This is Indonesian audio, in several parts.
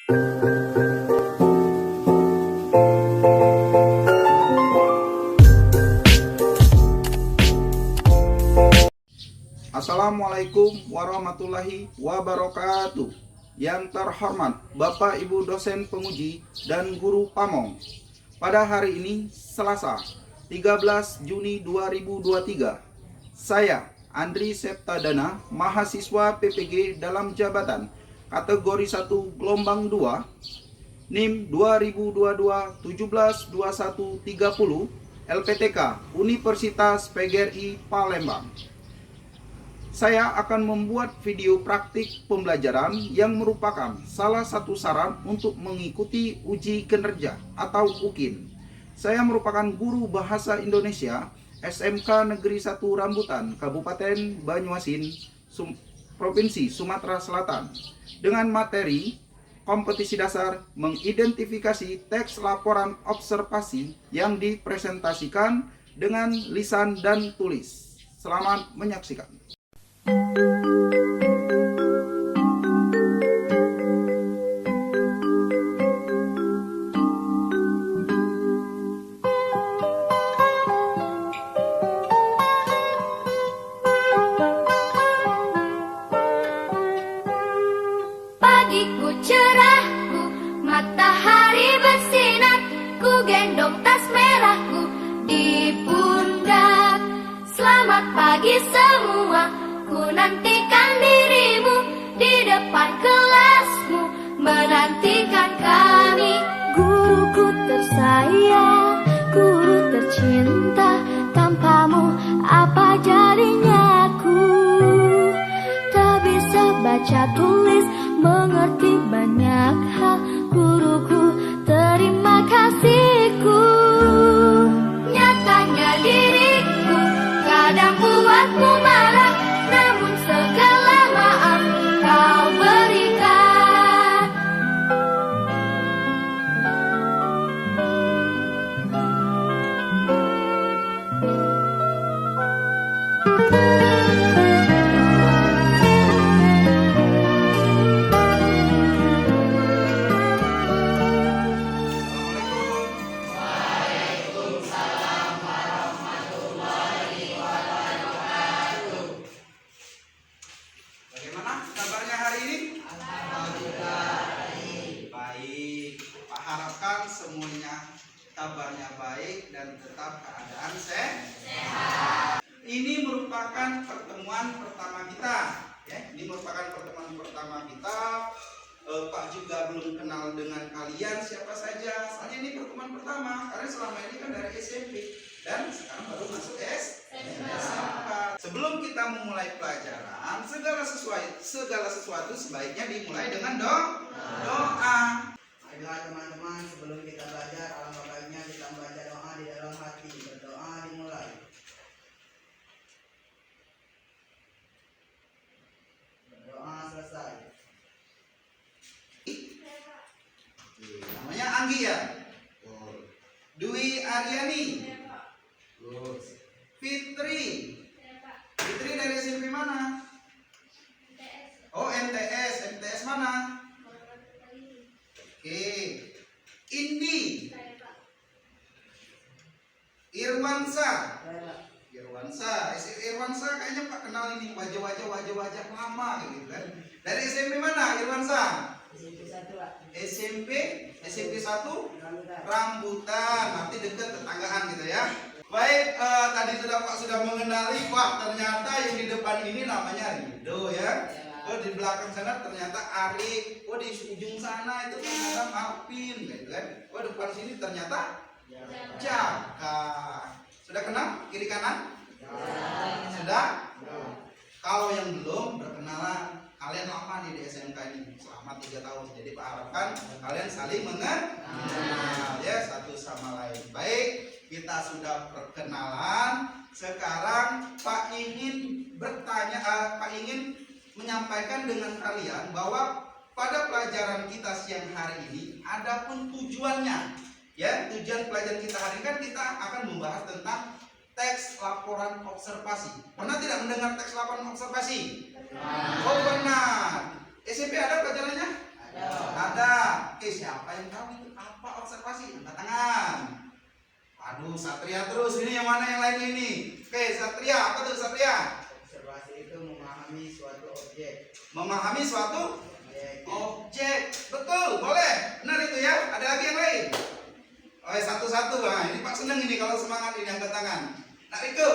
Assalamualaikum warahmatullahi wabarakatuh. Yang terhormat Bapak Ibu dosen penguji dan guru Pamong. Pada hari ini Selasa 13 Juni 2023, saya Andri Septadana, mahasiswa PPG dalam jabatan kategori 1 gelombang 2 NIM 2022 172130 LPTK Universitas PGRI Palembang. Saya akan membuat video praktik pembelajaran yang merupakan salah satu syarat untuk mengikuti uji kinerja atau UKIN. Saya merupakan guru bahasa Indonesia SMK Negeri 1 Rambutan, Kabupaten Banyuasin, Provinsi Sumatera Selatan, dengan materi kompetisi dasar mengidentifikasi teks laporan observasi yang dipresentasikan dengan lisan dan tulis. Selamat menyaksikan. Pagiku cerahku, matahari bersinar, ku gendong tas merahku di pundak. Selamat pagi semua, ku nantikan dirimu di depan kelasmu, menantikan kami. Guruku tersayang, guru tercinta, tanpamu apa jadinya aku? Tak bisa baca tulis, mengerti banyak hal, guruku terima kasihku. Nyatanya diriku kadang buatmu marah, namun segala maaf kau berikan. Bagaimana kabarnya hari ini? Alhamdulillah baik. Pak harapkan semuanya kabarnya baik dan tetap keadaan sehat. Ini merupakan pertemuan pertama kita, ya. Ini merupakan pertemuan pertama kita. Pak juga belum kenal dengan kalian siapa saja. Soalnya ini pertemuan pertama, karena selama ini kan dari SMP dan sekarang baru masuk SMK. Sebelum kita memulai pelajaran, segala sesuatu sebaiknya dimulai dengan doa. Ayolah teman-teman, sebelum kita belajar, alangkah baiknya kita membaca doa di dalam hati. Berdoa dimulai. Berdoa selesai. Namanya Anggi ya? Dwi Aryani. Fitri. Fitri dari SMP mana? Oh, MTS. MTS mana? Oke. Indi. Irwansa. Irwansa kayaknya Pak kenal ini wajah-wajah lama gitu kan. Dari SMP mana Irwansa? SMP 1 Rambutan, nanti dekat tetanggaan gitu ya. Baik, tadi Pak sudah mengenali. Wah, ternyata yang di depan ini namanya Rido ya. Oh, di belakang sana ternyata Ari. Oh, di ujung sana itu kan ada Marvin gitu kan. Oh, depan sini ternyata Jaka. Sudah kenal kiri kanan? Sudah? Kalau yang belum berkenalan, kalian lama nih di SMK ini selama 3 tahun. Jadi Pak harapkan kalian saling mengenal ya satu sama lain. Baik, kita sudah perkenalan. Sekarang Pak ingin menyampaikan dengan kalian bahwa pada pelajaran kita siang hari ini ada pun tujuannya. Ya, tujuan pelajaran kita hari ini kan kita akan membahas tentang teks laporan observasi. Pernah tidak mendengar teks laporan observasi? Oh, pernah. SMP ada pelajarannya? Ada. Siapa yang tahu itu apa observasi? Angkat tangan. Aduh, Satria terus. Ini yang mana yang lain ini? Oke, Satria. Apa tuh Satria? Observasi itu memahami suatu objek. Memahami suatu Objek. objek. Betul, boleh. Benar itu ya. Ada lagi yang lain? Oh, satu-satu. Nah, ini Pak seneng ini kalau semangat ini angkat tangan. Nah, itu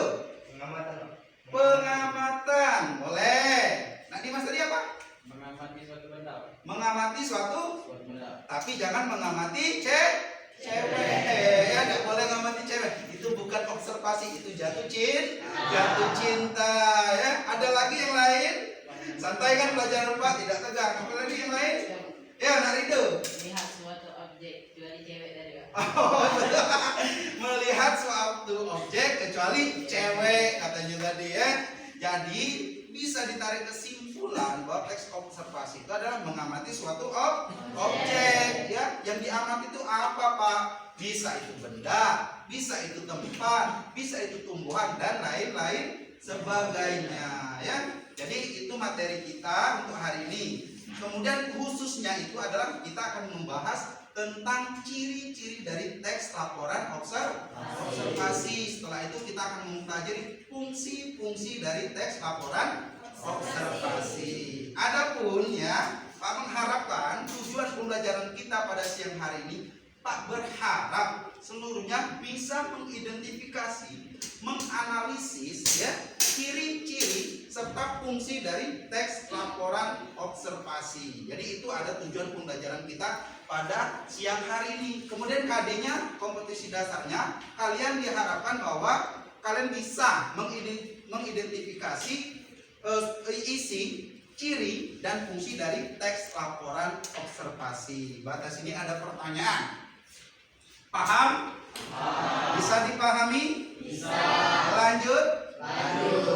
Pengamatan. pengamatan. Boleh. Nah, di Mas tadi apa? Mengamati suatu benda. Mengamati suatu, Suatu benda. tapi jangan mengamati cewek. Ya, tidak boleh mengamati cewek. Itu bukan observasi, itu jatuh cinta. Ya, ada lagi yang lain? Santai kan pelajaran Pak, tidak tegang. Apa lagi yang lain? Ya, nah itu. Lihat suatu objek kecuali cewek tadi Pak. Melihat suatu objek kecuali cewek katanya tadi ya. Jadi bisa ditarik kesimpulan bahwa teks observasi itu adalah mengamati suatu objek ya. Yang diamati itu apa Pak? Bisa itu benda, bisa itu tempat, bisa itu tumbuhan dan lain-lain sebagainya ya. Jadi itu materi kita untuk hari ini. Kemudian khususnya itu adalah kita akan membahas tentang ciri-ciri dari teks laporan observasi. Setelah itu kita akan mempelajari fungsi-fungsi dari teks laporan observasi. Adapun ya, Pak mengharapkan tujuan pembelajaran kita pada siang hari ini, Pak berharap seluruhnya bisa mengidentifikasi, menganalisis ya ciri-ciri serta fungsi dari teks laporan observasi. Jadi itu ada tujuan pembelajaran kita pada siang hari ini. Kemudian KD-nya, kompetisi dasarnya, kalian diharapkan bahwa kalian bisa mengidentifikasi isi, ciri, dan fungsi dari teks laporan observasi. Batas ini ada pertanyaan. Paham? Bisa dipahami? Bisa. Lanjut?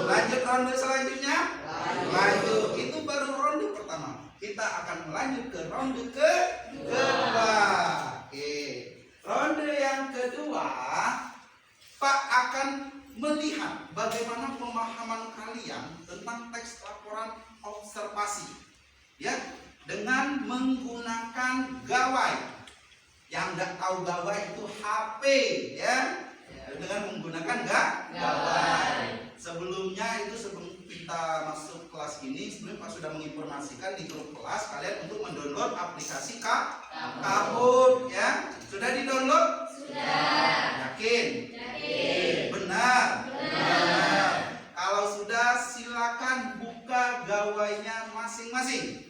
Lanjut ronde selanjutnya? Lanjut. Itu baru ronde pertama. Kita akan melanjut ke ronde kedua. Oke. Ronde yang kedua, Pak akan melihat bagaimana pemahaman kalian tentang teks laporan observasi. Ya, dengan menggunakan gawai. Yang nggak tahu gawai itu HP, ya. Dengan menggunakan gawai. Sebelumnya itu sebelum kita masuk kelas ini, sebelum Pak sudah menginformasikan di grup kelas kalian untuk mendownload aplikasi Kahoot, ya. Sudah di-download? Sudah. Yakin? Benar. Kalau sudah, silakan buka gawainya masing-masing.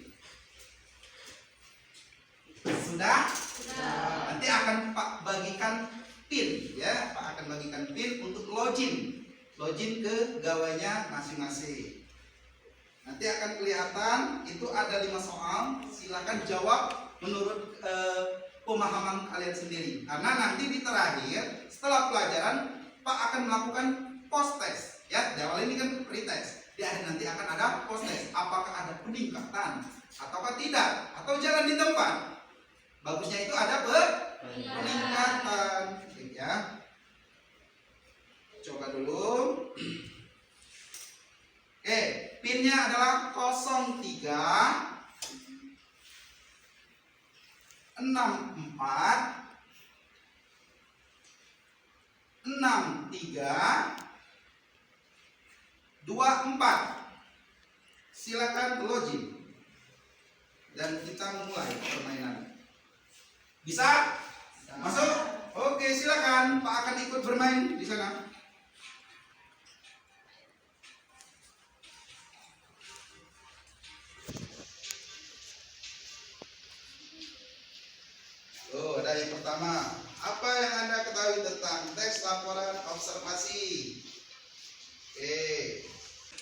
Sudah? Nanti akan Pak bagikan pin, ya. Pak akan bagikan pin untuk login ke gawainya masing-masing. Nanti akan kelihatan itu ada 5 soal. Silakan jawab menurut pemahaman kalian sendiri. Karena nanti di terakhir setelah pelajaran Pak akan melakukan post test. Ya, di awal ini kan pretest. Di akhir nanti akan ada post test. Apakah ada peningkatan ataukah tidak, atau jalan di tempat. Bagusnya itu ada peningkatan, ya. Coba dulu. Oke, pinnya adalah 03 64 63 24. Silakan login dan kita mulai permainan. Bisa? Masuk? Oke, silakan. Pak akan ikut bermain di sana. Oh, ada yang pertama. Apa yang Anda ketahui tentang teks laporan observasi? Oke.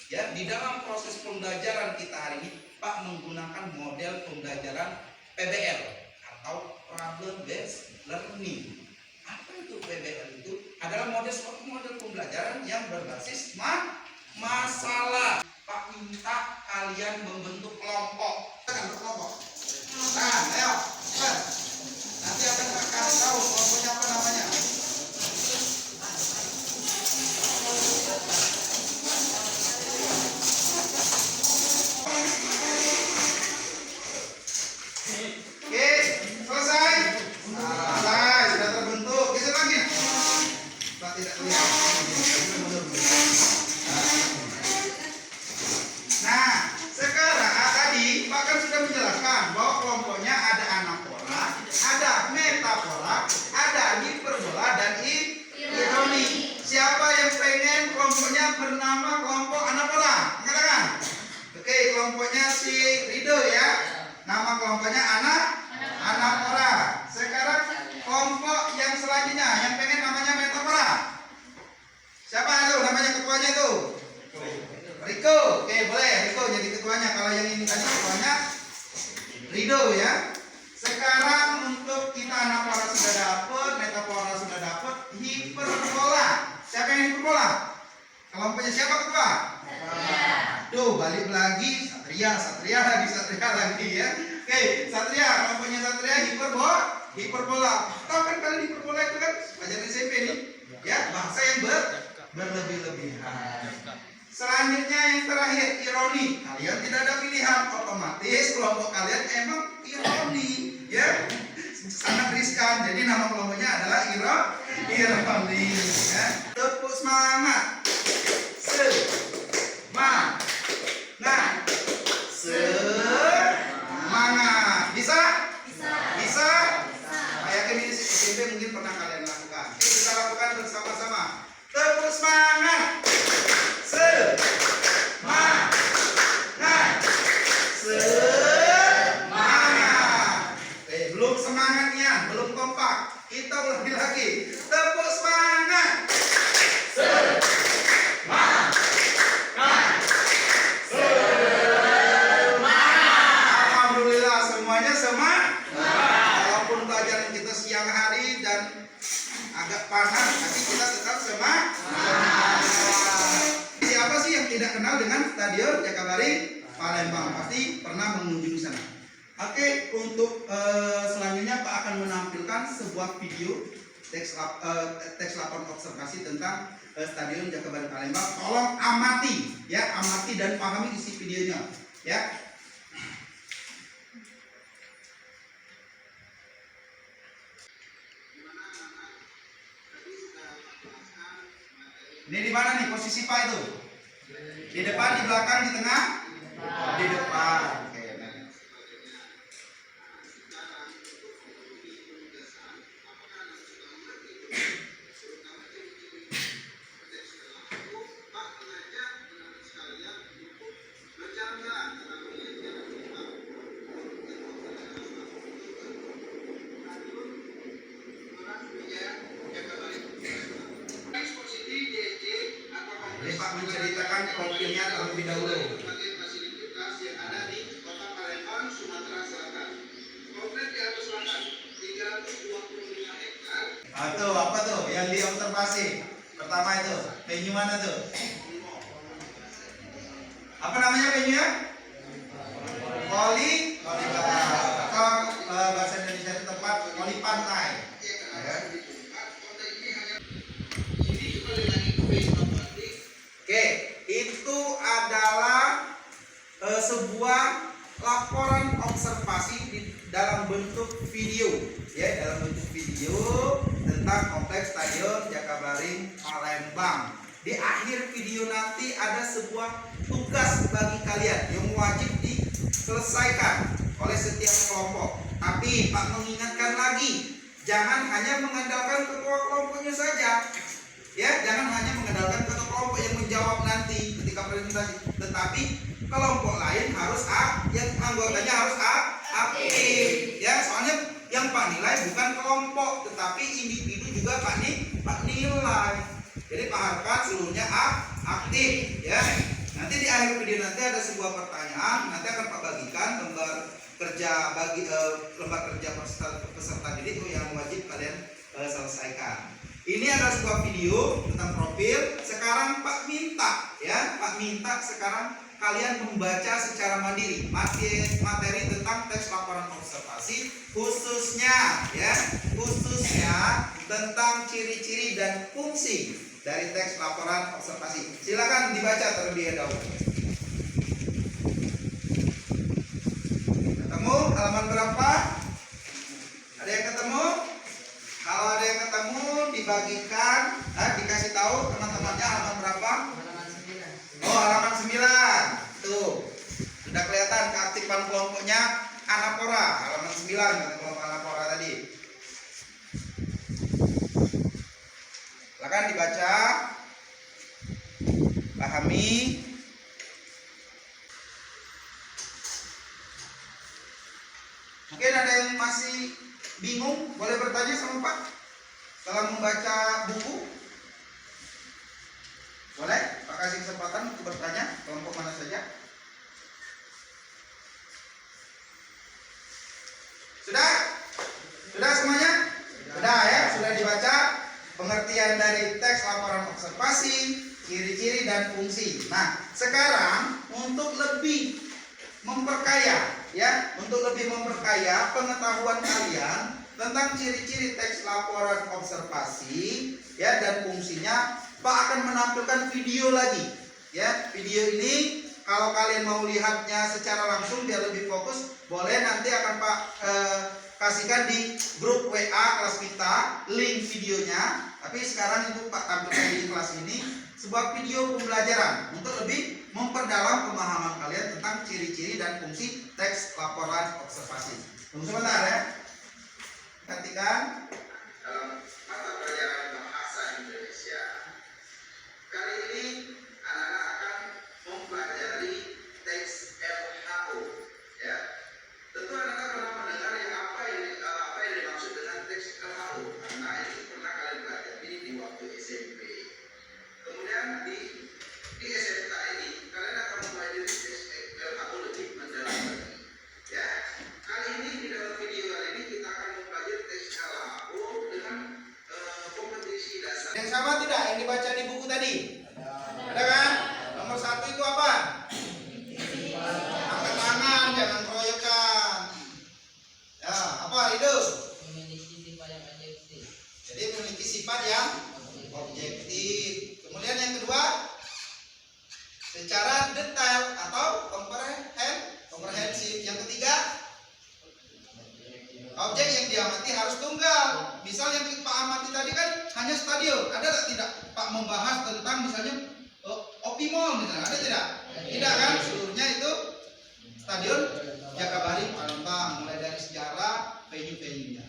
Ya, di dalam proses pembelajaran kita hari ini, Pak menggunakan model pembelajaran PBL atau Problem Based Learning. Apa itu PBL? Itu adalah suatu model pembelajaran yang berbasis masalah. Pak minta kalian membentuk kelompok. Kita berkelompok. Nah, ayo, cepat. Nanti akan kasih tahu kelompoknya apa namanya. Oke, metafora, ada hiperbola dan ironi. Siapa yang pengen kelompoknya bernama kelompok anapora? Angkat tangan. Oke, kelompoknya si Rido ya. Nama kelompoknya anapora. Sekarang kelompok yang selanjutnya yang pengen namanya metafora. Siapa itu namanya ketuanya itu? Riko. Oke, boleh Riko jadi ketuanya. Kalau yang ini tadi ketuanya Rido ya. Sekarang untuk kita anapora sudah dapat, metafora sudah dapat, hiperbola. Siapa yang hiperbola? Kelompoknya siapa ketua? Tuh balik lagi Satria lagi ya. Oke, Satria, kelompoknya Satria hiperbola. Tahu kan kalian hiperbola itu kan pelajaran SMP nih, ya bahasa yang berlebih-lebihan. Selanjutnya yang terakhir ironi. Kalian tidak ada pilihan, otomatis kelompok kalian emang ironi, ya sangat riskan. Jadi nama kelompoknya adalah ironi. Ya. Tepuk semangat. Semangat. Bisa? Yakin ini SMP mungkin pernah kalian lakukan. Kita lakukan bersama-sama. Tepuk semangat. Belum semangatnya, belum kompak. Kita ulangi lagi. Tepuk semangat. Alhamdulillah semuanya semangat. Walaupun pelajaran kita siang hari dan agak panas, tapi kita tetap semangat. Siapa sih yang tidak kenal dengan Stadion Jakabaring Palembang? Pasti pernah mengunjungi sana. Oke, untuk selanjutnya Pak akan menampilkan sebuah video teks laporan observasi tentang Stadion Jakabaring Palembang. Tolong amati, ya, amati dan pahami isi videonya, ya. Ini di mana nih posisi Pak itu? Di depan, di belakang, di tengah? Di depan. Oke. Jadi Pak menceritakan profilnya terlebih dahulu. Tuh, apa tuh yang diobservasi? Pertama itu, venue mana tuh? Apa namanya venue-nya? Voli atau bahasa Indonesia itu tempat voli pantai. Ya. Oke, itu adalah sebuah laporan observasi dalam bentuk video, ya, dalam bentuk video tentang kompleks Stadion Jakabaring Palembang. Di akhir video nanti ada sebuah tugas bagi kalian yang wajib diselesaikan oleh setiap kelompok. Tapi Pak mengingatkan lagi, jangan hanya mengandalkan ketua kelompoknya saja. Ya, jangan hanya mengandalkan ketua kelompok yang menjawab nanti ketika presentasi, tetapi kelompok lain harus yang anggotanya harus aktif. Ya, soalnya yang Pak nilai bukan kelompok, tetapi individu juga Pak nilai. Jadi Pak harapkan seluruhnya aktif. Ya, nanti di akhir video nanti ada sebuah pertanyaan, nanti akan Pak bagikan lembar kerja peserta didik yang wajib kalian selesaikan. Ini adalah sebuah video tentang profil. Sekarang Pak minta, ya, Pak minta sekarang kalian membaca secara mandiri materi tentang teks laporan observasi, khususnya tentang ciri-ciri dan fungsi dari teks laporan observasi. Silakan dibaca terlebih dahulu. Ketemu halaman berapa? Ada yang ketemu? Kalau ada yang ketemu dibagikan, dikasih tahu teman-temannya halaman berapa? Oh, halaman 9. Tuh. Sudah kelihatan keaktifan kelompoknya Anapora, halaman 9 kelompok Anapora tadi. dibaca, pahami. Mungkin ada yang masih bingung, boleh bertanya sama Pak setelah membaca buku. Boleh, Pak kasih kesempatan untuk bertanya, kelompok mana saja. Sudah? Sudah semuanya? Sudah ya, sudah dibaca pengertian dari teks laporan observasi, ciri-ciri dan fungsi. Nah, sekarang untuk lebih memperkaya ya, untuk lebih memperkaya pengetahuan kalian tentang ciri-ciri teks laporan observasi ya dan fungsinya, Pak akan menampilkan video lagi ya. Video ini kalau kalian mau lihatnya secara langsung biar lebih fokus, boleh nanti akan Pak kasihkan di grup WA kelas kita link videonya. Tapi sekarang itu Pak tampilkan di kelas ini sebuah video pembelajaran untuk lebih memperdalam pemahaman kalian tentang ciri-ciri dan fungsi teks laporan observasi. Tunggu sebentar ya. Perhatikan dalam mata pelajaran bahasa Indonesia. Kali ini anak-anak akan mempelajari teks LHO ya. Tentu anak-anak pernah mendengar ya apa yang dimaksud dengan teks LHO, karena ini pernah kalian pelajari di waktu SMP. Kemudian di SMK ini kalian akan mempelajari teks LHO lebih mendalam lagi ya. Kali ini di dalam video kali ini kita akan mempelajari teks LHO dengan kompetisi dasar. Yang sama tidak yang dibaca di buku tadi? Ada kan? Nomor 1 itu apa? Angkat tangan, jangan keroyokan. Ya, apa itu? Memiliki sifat yang objektif. Jadi memiliki sifat yang objektif. Kemudian yang kedua, secara detail atau komprehensif. Yang ketiga, objek yang diamati harus tunggal. Misal yang Pak amati tadi kan hanya stadion. Ada tidak Pak membahas tentang misalnya Opimol misalnya? Ada tidak? Tidak kan? Seluruhnya itu stadion Jakabaring Palembang, mulai dari sejarah venue-venue-nya.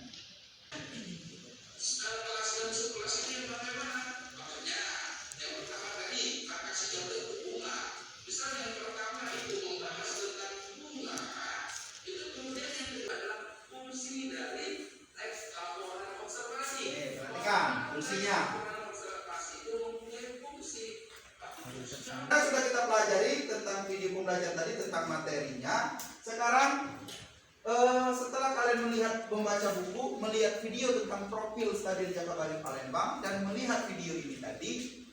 Fungsinya. Sudah kita pelajari tentang video pembelajaran tadi, tentang materinya. Sekarang setelah kalian membaca buku, melihat video tentang profil Stadion Jakabaring Palembang dan melihat video ini tadi,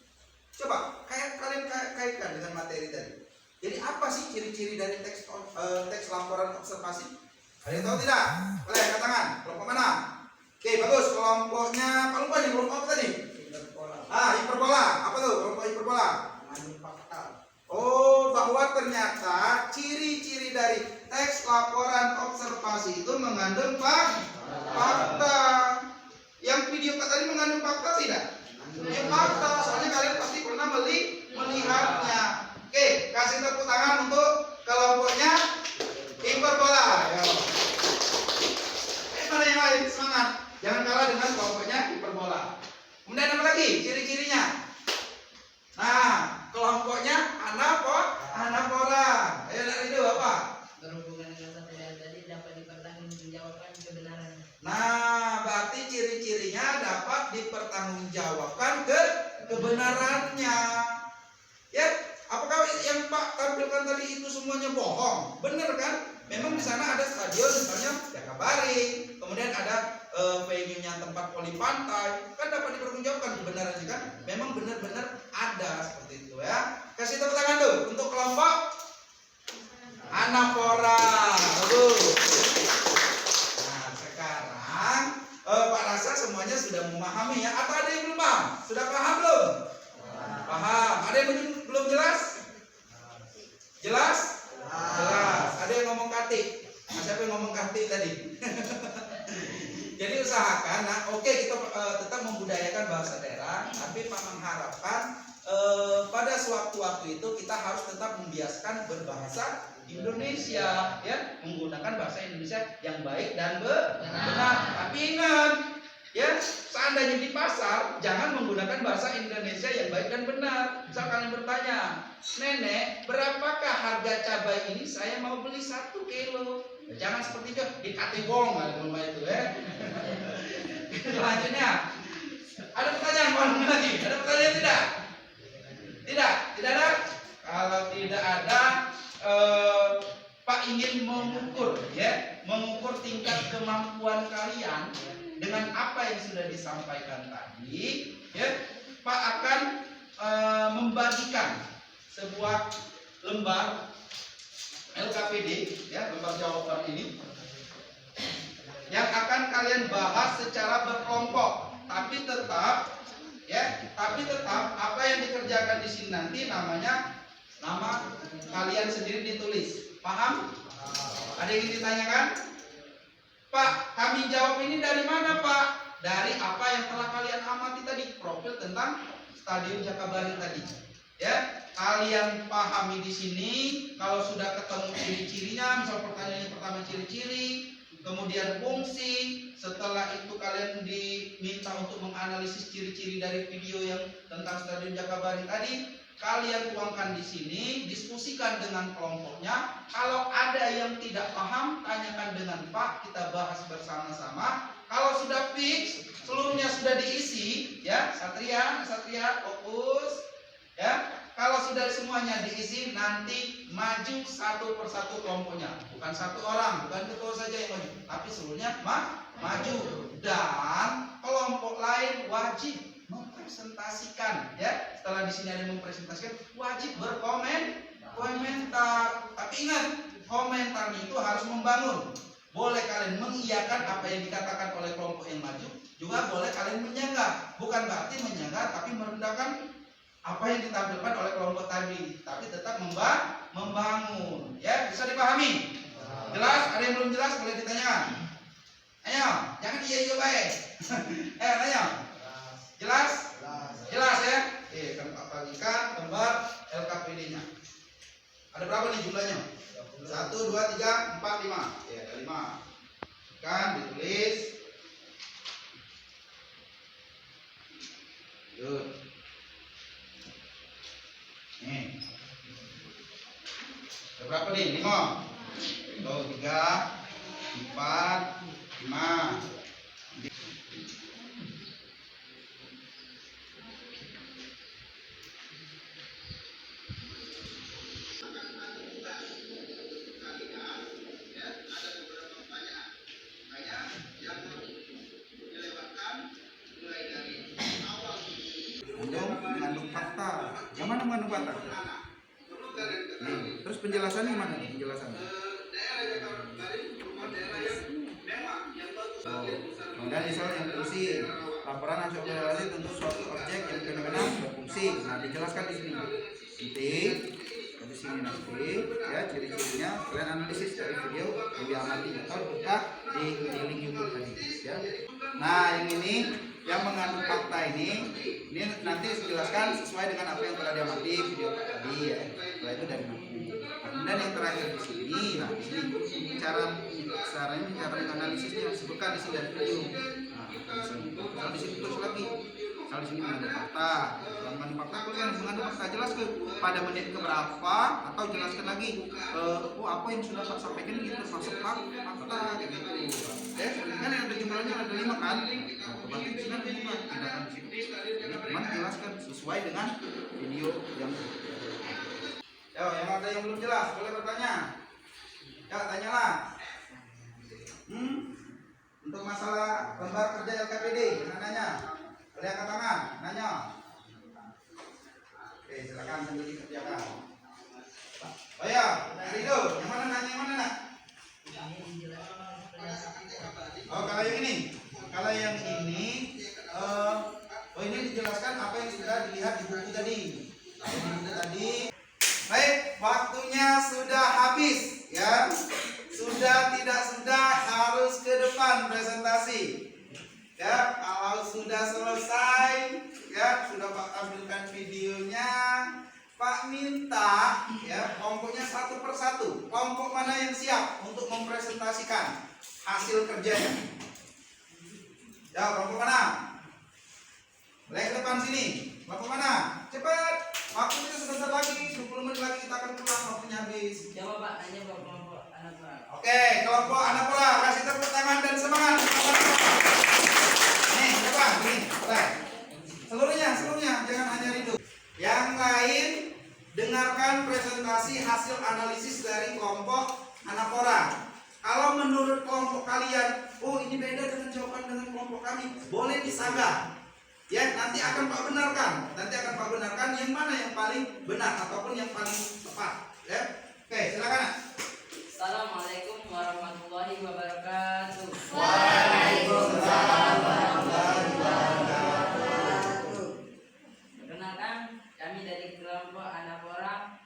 coba kalian kaitkan dengan materi tadi. Jadi apa sih ciri-ciri dari teks laporan observasi? Ada yang tahu tidak? Boleh angkat tangan. Kelompok mana? Oke, bagus. Kelompoknya Pak lupa nih, kelompok apa tadi? Hiperbola. Apa tuh kelompok hiperbola? Mengandung fakta. Oh, bahwa ternyata ciri-ciri dari teks laporan observasi itu mengandung fakta. Yang video tadi mengandung fakta tidak? Ya, fakta. Soalnya kalian pasti pernah melihatnya. Oke, kasih tepuk tangan untuk kelompoknya hiperbola. Ayo. Mana yang lain? Semangat. Jangan kalah dengan kelompoknya hiperbola. Kemudian apa lagi ciri-cirinya? Nah, kelompoknya anapora. Ayo lihat itu apa? Berhubungan dengan satu yang tadi dapat dipertanggungjawabkan kebenarannya. Nah, berarti ciri-cirinya dapat dipertanggungjawabkan kebenarannya. Ya, apakah yang Pak tampilkan tadi itu semuanya bohong? Benar kan? Memang di sana ada stadion misalnya Jakabaring, kemudian ada venue-nya tempat voli pantai, kan dapat dipertanggungjawabkan kebenarannya kan? Memang benar-benar ada seperti itu ya. Kasih tepuk tangan tuh untuk kelompok anapora. Bagus. Nah, sekarang Pak rasa semuanya sudah memahami ya. Atau ada yang belum paham? Sudah paham belum? Paham. Ada yang belum jelas? Jelas? Jelas. Ada yang ngomong katik. Nah, siapa yang ngomong katik tadi? Jadi usahakan, oke kita tetap membudayakan bahasa daerah, tapi Pak mengharapkan pada sewaktu-waktu itu kita harus tetap membiasakan berbahasa Indonesia, ya, menggunakan bahasa Indonesia yang baik dan benar. Tapi ingat, Ya, seandainya di pasar, jangan menggunakan bahasa Indonesia yang baik dan benar. Misal kalian bertanya, nenek, berapakah harga cabai ini? Saya mau beli 1 kilo. Ya, jangan seperti itu, dikatibong ada rumah itu ya. Selanjutnya, ada pertanyaan lagi? Ada pertanyaan tidak? Tidak ada. Kalau tidak ada, Pak ingin mengukur, ya, mengukur tingkat kemampuan kalian dengan apa yang sudah disampaikan tadi, ya, Pak akan membagikan sebuah lembar LKPD, ya, lembar jawaban ini, yang akan kalian bahas secara berkelompok, tapi tetap apa yang dikerjakan di sini nanti nama kalian sendiri ditulis. Paham? Ada yang ingin ditanyakan? Pak, kami jawab ini dari mana, Pak? Dari apa yang telah kalian amati tadi, profil tentang Stadion Jakabaring tadi. Ya, kalian pahami di sini. Kalau sudah ketemu ciri-cirinya, misal pertanyaan yang pertama ciri-ciri, kemudian fungsi. Setelah itu kalian diminta untuk menganalisis ciri-ciri dari video yang tentang Stadion Jakabaring tadi. Kalian tuangkan di sini, diskusikan dengan kelompoknya. Kalau ada yang tidak paham, tanyakan dengan Pak, kita bahas bersama-sama. Kalau sudah fix, seluruhnya sudah diisi, ya, Satria, fokus, ya. Kalau sudah semuanya diisi, nanti maju satu persatu kelompoknya. Bukan satu orang, bukan ketua saja yang maju, tapi seluruhnya maju. Dan kelompok lain wajib mempresentasikan, ya. Setelah di sini ada yang mempresentasikan, wajib komentar. Tapi ingat, komentarnya itu harus membangun. Boleh kalian mengiyakan apa yang dikatakan oleh kelompok yang maju, juga boleh kalian menyanggah. Bukan berarti menyanggah, tapi merendahkan apa yang ditampilkan oleh kelompok tadi, tapi tetap membangun. Ya, bisa dipahami? Jelas? Ada yang belum jelas boleh ditanyakan. Ayo, jangan iya baik. Ayo. Jelas? Jelas ya? Kan Pak bagikan lembar LKPD-nya. Ada berapa nih jumlahnya? 1, 2, 3, 4, 5. Ya, ada 5. Kan ditulis. Yuk. Nih. Ada berapa nih? 5. 2, 3, 4, 5. Mengandung fakta. Yang mana mengandung fakta? Terus penjelasannya mana? Penjelasannya. Kemudian misal yang berfungsi, laporan hasil observasi tentu suatu objek yang fenomena berfungsi. Nah, dijelaskan di sini. Di sini nanti, ya, ciri-cirinya kalian analisis dari video yang diamati atau buka di link YouTube tadi, ya. Nah, yang ini yang mengandung fakta ini nanti dijelaskan sesuai dengan apa yang telah diamati video tadi, ya. Setelah itu dari buku. Kemudian yang terakhir di sini, nah di sini cara menganalisisnya disebutkan di sini dari video. Nah, di sini terus lagi. Kalau di sini mengandung fakta, mengandung fakta kalian mengandung fakta jelas ke pada menit keberapa atau jelaskan lagi apa yang sudah Pak sampaikan ini termasuk fakta kayak gitu. Kan yang ada jumlahnya ada 5 kan? Berarti di sini ada 5 tindakan di situ. Jadi teman jelaskan sesuai dengan video yang. Yang ada yang belum jelas boleh bertanya. Ya, tanyalah. Untuk masalah lembar kerja LKPD, nanya. Boleh angkat tangan, nanya. Oke, silakan sambil dikerjakan. Oh ya, Rido, yang mana nanya yang mana nak? Oh, kalau yang ini, ini dijelaskan apa yang sudah dilihat di buku tadi. Baik, waktunya sudah habis, ya. Sudah harus ke depan presentasi. Ya, kalau sudah selesai, ya, sudah Pak tampilkan videonya, Pak minta, ya, kelompoknya satu persatu. Kelompok mana yang siap untuk mempresentasikan hasil kerjanya? Ya, kelompok mana? Boleh ke depan sini. Kelompok mana? Cepat. Waktu kita sebentar lagi, 20 menit lagi kita akan pulang, waktunya habis. Coba Pak, nanya Pak kelompok anak Pak. Oke, kelompok Anapura, kasih tepuk tangan dan semangat. Nih, coba, gini, boleh. Seluruhnya, jangan hanya Ridho. Yang lain, dengarkan presentasi hasil analisis dari kelompok Anapura. Kalau menurut kelompok kalian, oh ini beda dengan jawaban dengan kelompok kami, boleh disanggah. Ya, nanti akan Pak benarkan yang mana yang paling benar ataupun yang paling tepat. Ya, oke, silakan. Nak. Assalamualaikum warahmatullahi wabarakatuh. Waalaikumsalam warahmatullahi wabarakatuh. Perkenalkan, kami dari kelompok Anapura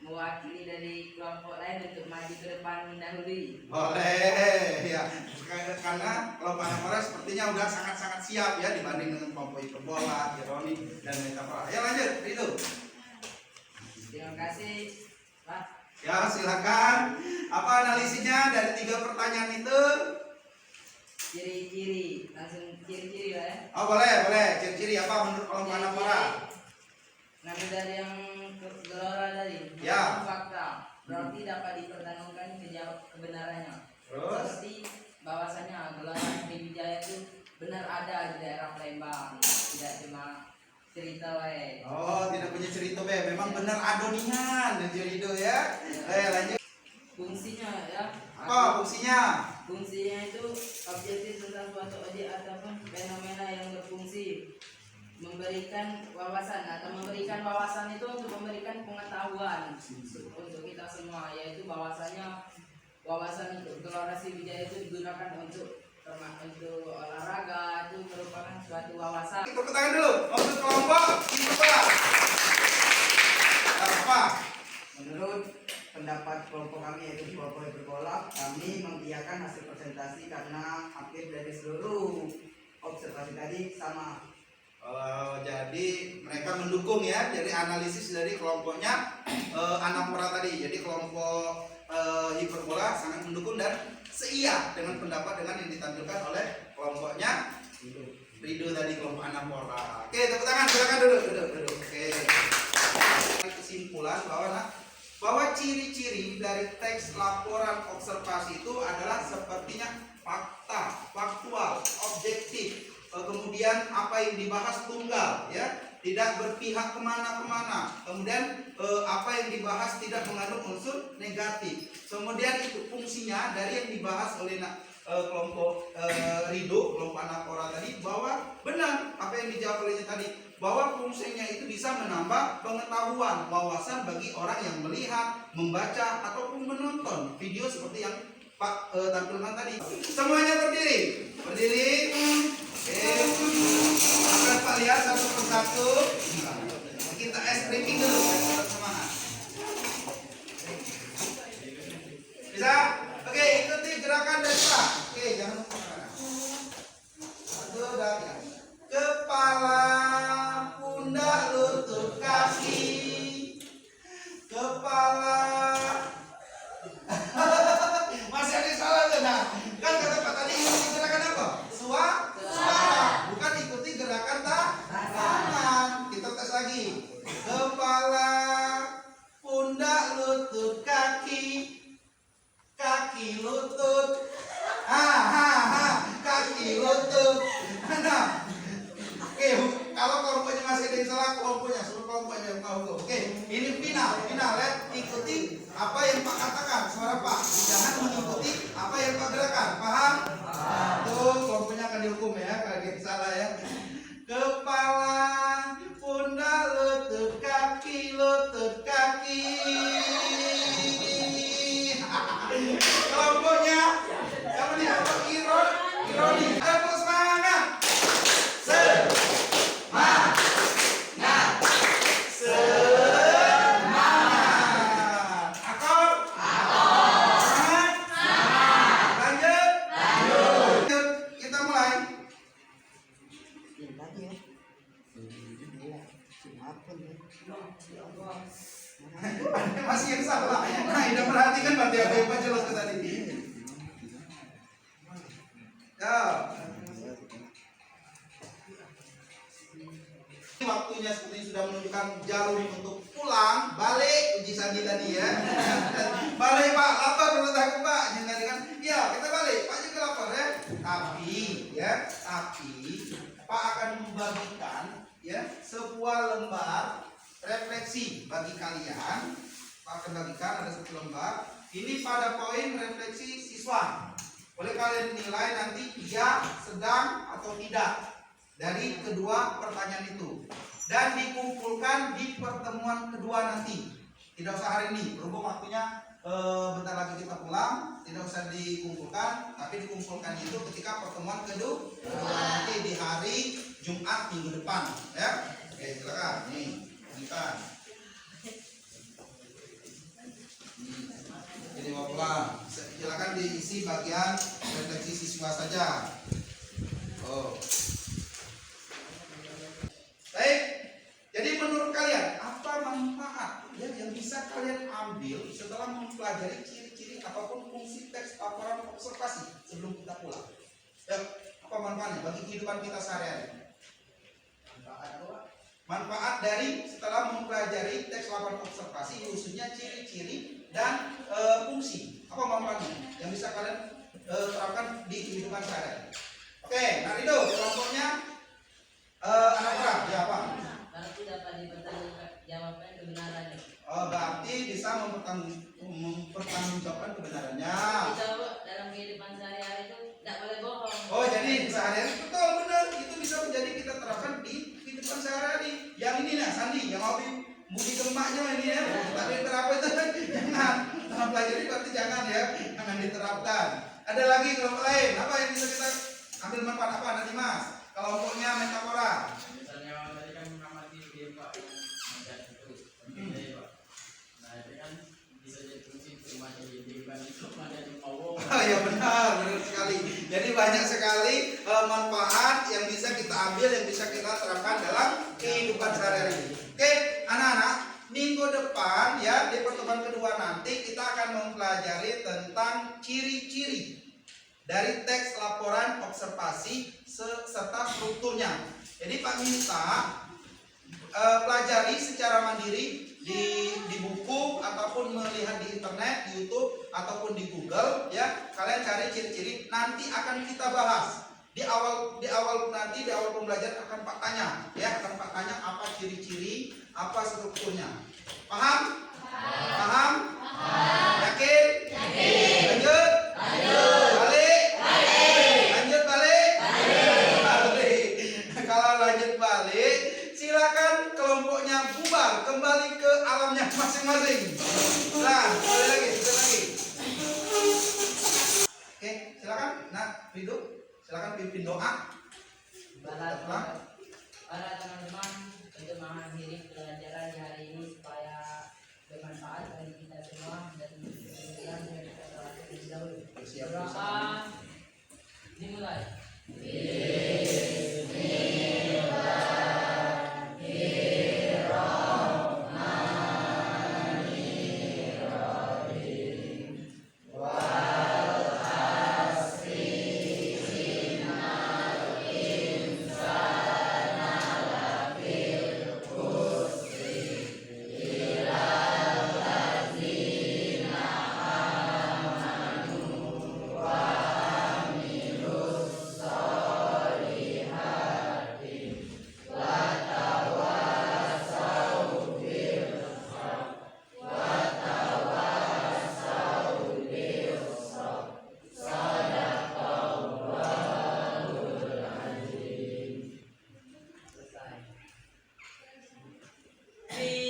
mewakili dari kelompok lain untuk maju ke depan mendahului. Boleh, ya. Karena kelompok Anapura sepertinya udah sangat-sangat siap ya dibanding dengan kelompok Hiperbola, Ironi, dan Metafora. Ya lanjut, itu. Terima kasih, Pak. Ya silakan. Apa analisisnya dari 3 pertanyaan itu? Ciri-ciri, langsung ciri-ciri lah ya. Oh boleh. Ciri-ciri apa menurut kelompok Anapura? Ngambil dari yang gelora tadi. Ya. Fakta, berarti dapat dipertanggungjawabkan kebenarannya. Terus? Seperti bahwasanya gelora Sriwijaya itu benar ada di daerah Palembang, tidak cuma cerita wae. Oh tidak punya cerita be, memang benar adonian dan cerita ya. Lanjut. Fungsinya ya. Apa fungsinya? Fungsinya itu objektif tentang suatu objek ataupun fenomena yang berfungsi memberikan wawasan itu untuk memberikan pengetahuan untuk kita semua, yaitu wawasan untuk gelora Sriwijaya itu digunakan untuk olahraga, itu merupakan suatu wawasan. Tepuk tangan dulu untuk kelompok Hiperbola. Apa? Menurut pendapat kelompok kami yaitu kelompok Hiperbola, kami mengiyakan hasil presentasi karena hampir dari seluruh observasi tadi sama. Jadi mereka mendukung ya, jadi analisis dari kelompoknya Anapura tadi. Jadi kelompok Hiperbola sangat mendukung dan seia dengan pendapat dengan yang ditampilkan oleh kelompoknya Ridho tadi, kelompok Anapura. Oke, tepuk tangan, silakan duduk. Oke. Kesimpulan bahwa ciri-ciri dari teks laporan observasi itu adalah sepertinya fakta, faktual, objektif. Kemudian apa yang dibahas tunggal ya, tidak berpihak kemana-kemana. Kemudian apa yang dibahas tidak mengandung unsur negatif. Kemudian itu fungsinya dari yang dibahas oleh kelompok Ridho, kelompok Anapura tadi, bahwa benar apa yang dijawab olehnya tadi, bahwa fungsinya itu bisa menambah pengetahuan, wawasan bagi orang yang melihat, membaca ataupun menonton video seperti yang Pak tampilkan tadi. Semuanya berdiri. Oke. Akan Pak lihat satu persatu. Kita briefing dulu. Semangat. Bisa? Oke, ikuti gerakan dari Pak. Oke, jangan lupa. Satu, dua, tiga. Kepala, pundak, lutut, kaki. Kepala. Masih ada salah enggak? Kan kata Pak tadi ikuti gerakan apa? Suara. Bukan ikuti gerakan tangan. Kita tes lagi. Kepala, pundak, lutut, kaki. Kaki, lutut. Kaki, lutut. Nah. Oke, kalau kelompoknya masih ada yang salah, suruh kelompoknya yang tahu. Oke, ini final ya. Ikuti apa yang Pak katakan, suara Pak. Jangan mengikuti apa yang Pak gerakan. Paham? Tuh, kelompoknya akan dihukum ya kalau dia salah ya. Kepala, pundak, lutut, kaki, lutut, kaki. Kelompoknya yang ini kelompok Ironi. Tepuk semangat. Masih yang salah. Nah, tidak perhatikan berarti apa yang jelas ke tadi. Ya. waktunya seperti sudah menunjukkan jalur untuk pulang, balik uji Sandi tadi ya. Balik Pak, lapar menurut aku Pak. Jangan kan, iya kita balik. Pak juga lapar ya. Tapi Pak akan membagikan ya sebuah lembar refleksi bagi kalian. Pak akan bagikan ada satu lembar. Ini pada poin refleksi siswa. Boleh kalian nilai nanti iya, sedang atau tidak dari kedua pertanyaan itu, dan dikumpulkan di pertemuan kedua nanti. Tidak usah hari ini, berhubung waktunya bentar lagi kita pulang, tidak usah dikumpulkan, tapi dikumpulkan itu ketika pertemuan kedua nanti di hari Jumat minggu depan ya. Oke, silakan nih lanjutkan. Jadi mau pulang, silakan diisi bagian refleksi siswa saja. Baik, jadi menurut kalian apa manfaat ya yang bisa kalian ambil setelah mempelajari ciri-ciri apapun fungsi teks laporan observasi sebelum kita pulang? Ya, apa manfaatnya bagi kehidupan kita sehari-hari? Manfaat dari setelah mempelajari teks laporan observasi khususnya ciri-ciri dan fungsi, apa manfaatnya yang bisa kalian terapkan di kehidupan sehari-hari? Oke, nah itu kelompoknya anak orang, ya apa? Berarti dapat dipertanggungjawabkan kebenarannya. Berarti bisa mempertanggungjawabkan kebenarannya. Kita dalam kehidupan sehari-hari itu tidak boleh bohong. Oh, jadi sehari-hari betul benar itu bisa menjadi kita terapkan di kehidupan sehari-hari. Yang ini nih, Sandi, yang hobi budi gemaknya ini ya, tapi terapkan itu jangan. Dalam pelajari berarti jangan ya, jangan diterapkan. Ada lagi kelompok lain, apa yang bisa kita ambil manfaat apa nanti Mas? Kelompoknya metafora. Misalnya tadi kan mengamati dia Pak yang itu penting ya Pak. Nah itu kan bisa jadi fungsi cuma jadi bukan itu ada di mau. Ya benar sekali. Jadi banyak sekali manfaat yang bisa kita ambil, yang bisa kita terapkan dalam kehidupan sehari-hari. Oke, anak-anak, minggu depan ya di pertemuan kedua nanti kita akan mempelajari tentang ciri-ciri dari teks laporan observasi serta strukturnya. Jadi Pak minta pelajari secara mandiri di buku ataupun melihat di internet, di YouTube ataupun di Google ya. Kalian cari ciri-ciri, nanti akan kita bahas. Di awal nanti di awal pembelajaran akan Pak tanya ya, akan Pak tanya apa ciri-ciri, apa strukturnya. Paham? Paham? Yakin? Lanjut? Balik? Lanjut balik? Kalau lanjut balik, silakan kelompoknya bubar kembali ke alamnya masing-masing. Nah, boleh lagi, Oke, silakan. Nah, Ridho, silakan pimpin doa. Para teman-teman untuk mengakhiri pelajaran di hari ini supaya bermanfaat bagi kita semua dan kemudian kita telah terlebih dahulu. Berdoa dimulai.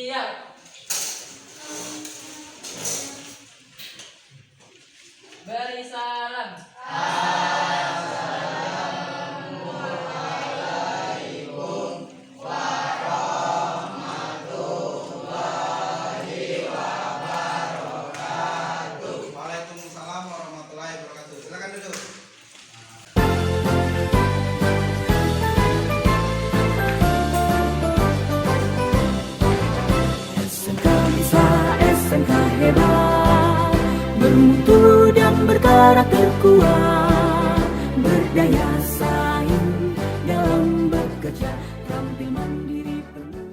Siap. Beri salam. Waalaikumsalam warahmatullahi wabarakatuh. Silakan duduk. SMK bisa, SMK hebat, bermutu dan berkarakter kuat, berdaya saing dalam bekerja, tampil mandiri penuh.